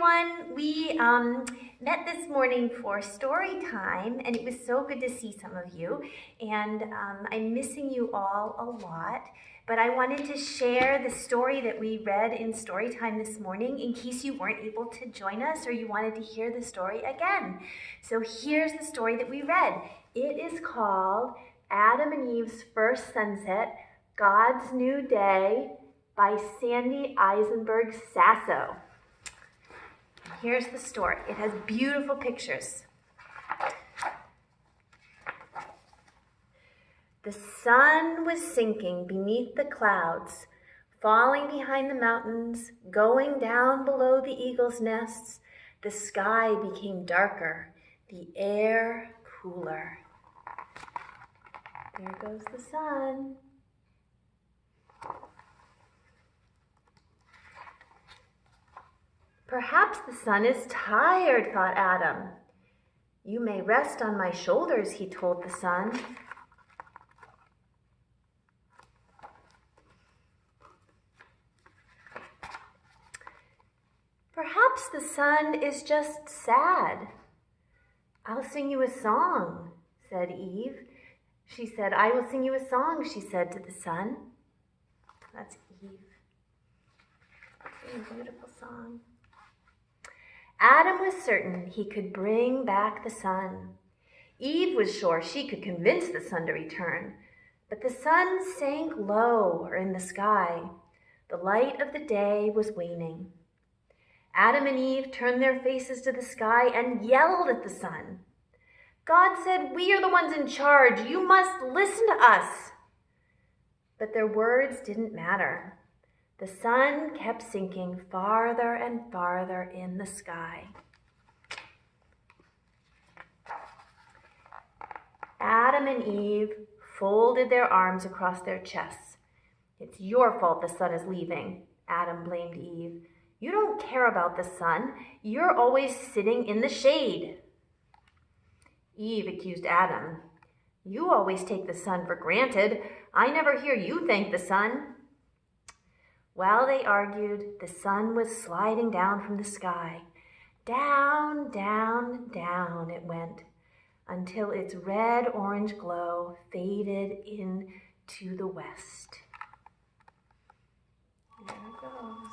everyone. We met this morning for story time, and it was so good to see some of you. And I'm missing you all a lot, but I wanted to share the story that we read in story time this morning in case you weren't able to join us or you wanted to hear the story again. So here's the story that we read. It is called Adam and Eve's First Sunset, God's New Day, by Sandy Eisenberg Sasso. Here's the story. It has beautiful pictures. The sun was sinking beneath the clouds, falling behind the mountains, going down below the eagles' nests. The sky became darker, the air cooler. There goes the sun. Perhaps the sun is tired, thought Adam. You may rest on my shoulders, he told the sun. Perhaps the sun is just sad. I'll sing you a song, said Eve. She said, I will sing you a song, she said to the sun. That's Eve. Sing a beautiful song. Adam was certain he could bring back the sun. Eve was sure she could convince the sun to return. But the sun sank low in the sky. The light of the day was waning. Adam and Eve turned their faces to the sky and yelled at the sun. God said, we are the ones in charge. You must listen to us. But their words didn't matter. The sun kept sinking farther and farther in the sky. Adam and Eve folded their arms across their chests. It's your fault the sun is leaving, Adam blamed Eve. You don't care about the sun. You're always sitting in the shade. Eve accused Adam. You always take the sun for granted. I never hear you thank the sun. While they argued, the sun was sliding down from the sky. Down, down, down it went, until its red-orange glow faded into the west. There it goes.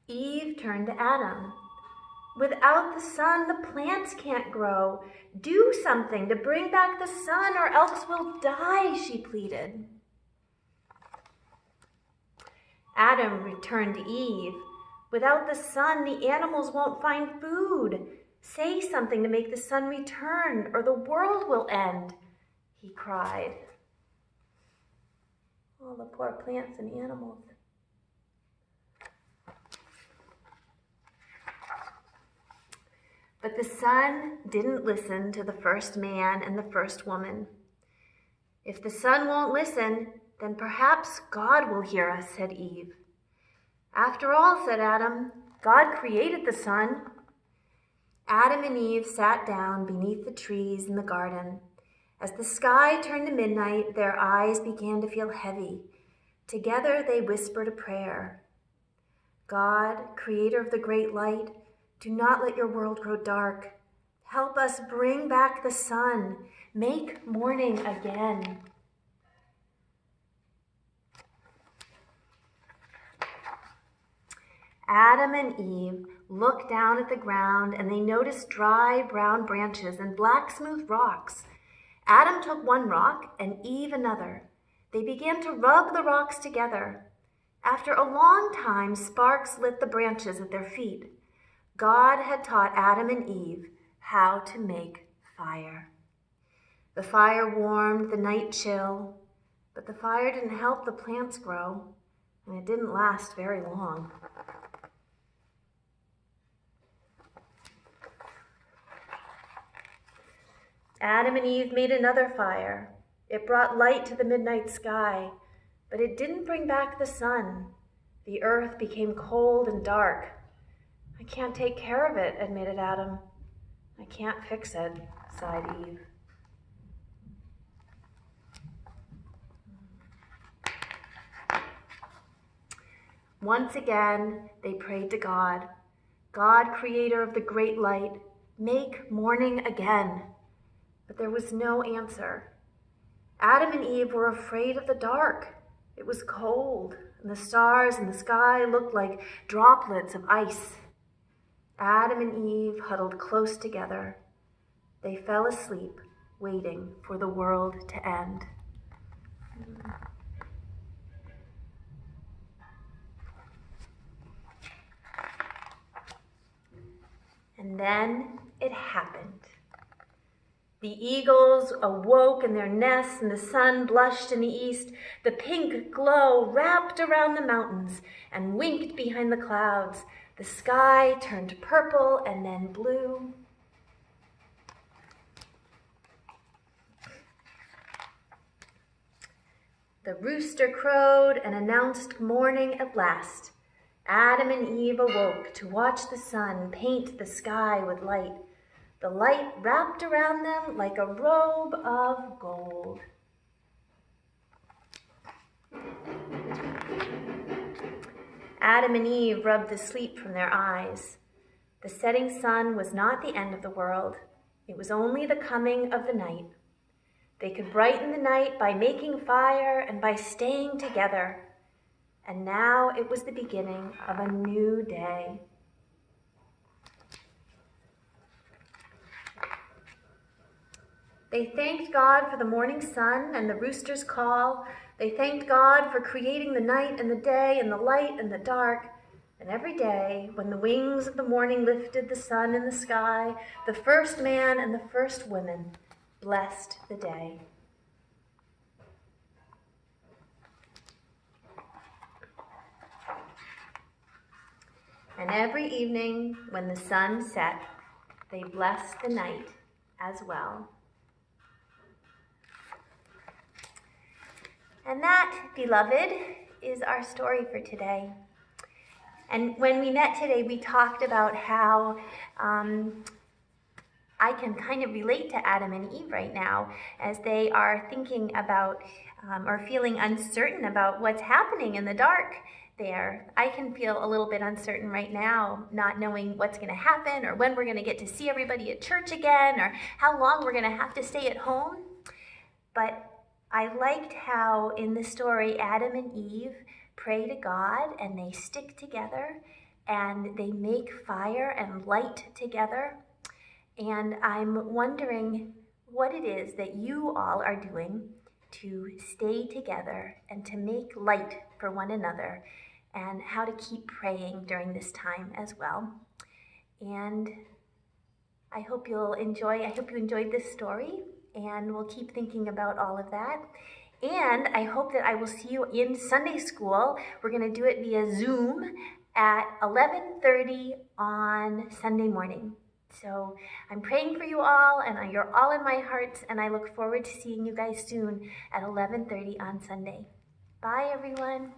Eve turned to Adam. Without the sun, the plants can't grow. Do something to bring back the sun, or else we'll die, she pleaded. Adam returned to Eve. Without the sun, the animals won't find food. Say something to make the sun return, or the world will end, he cried. All the poor plants and animals. But the sun didn't listen to the first man and the first woman. If the sun won't listen, then perhaps God will hear us, said Eve. After all, said Adam, God created the sun. Adam and Eve sat down beneath the trees in the garden. As the sky turned to midnight, their eyes began to feel heavy. Together they whispered a prayer. God, creator of the great light, do not let your world grow dark. Help us bring back the sun. Make morning again. Adam and Eve looked down at the ground and they noticed dry brown branches and black smooth rocks. Adam took one rock and Eve another. They began to rub the rocks together. After a long time, sparks lit the branches at their feet. God had taught Adam and Eve how to make fire. The fire warmed the night chill, but the fire didn't help the plants grow, and it didn't last very long. Adam and Eve made another fire. It brought light to the midnight sky, but it didn't bring back the sun. The earth became cold and dark. I can't take care of it, admitted Adam. I can't fix it, sighed Eve. Once again, they prayed to God. God, creator of the great light, make morning again. But there was no answer. Adam and Eve were afraid of the dark. It was cold, and the stars in the sky looked like droplets of ice. Adam and Eve huddled close together. They fell asleep, waiting for the world to end. And then it happened. The eagles awoke in their nests, and the sun blushed in the east. The pink glow wrapped around the mountains and winked behind the clouds. The sky turned purple and then blue. The rooster crowed and announced morning at last. Adam and Eve awoke to watch the sun paint the sky with light. The light wrapped around them like a robe of gold. Adam and Eve rubbed the sleep from their eyes. The setting sun was not the end of the world. It was only the coming of the night. They could brighten the night by making fire and by staying together. And now it was the beginning of a new day. They thanked God for the morning sun and the rooster's call. They thanked God for creating the night and the day and the light and the dark. And every day, when the wings of the morning lifted the sun in the sky, the first man and the first woman blessed the day. And every evening, when the sun set, they blessed the night as well. And that, beloved, is our story for today. And when we met today, we talked about how I can kind of relate to Adam and Eve right now as they are thinking about or feeling uncertain about what's happening in the dark there. I can feel a little bit uncertain right now, not knowing what's going to happen or when we're going to get to see everybody at church again or how long we're going to have to stay at home. But I liked how in the story Adam and Eve pray to God and they stick together and they make fire and light together. And I'm wondering what it is that you all are doing to stay together and to make light for one another and how to keep praying during this time as well. And I hope you enjoyed this story. And we'll keep thinking about all of that. And I hope that I will see you in Sunday school. We're going to do it via Zoom at 11:30 on Sunday morning. So I'm praying for you all, and you're all in my heart, and I look forward to seeing you guys soon at 11:30 on Sunday. Bye, everyone.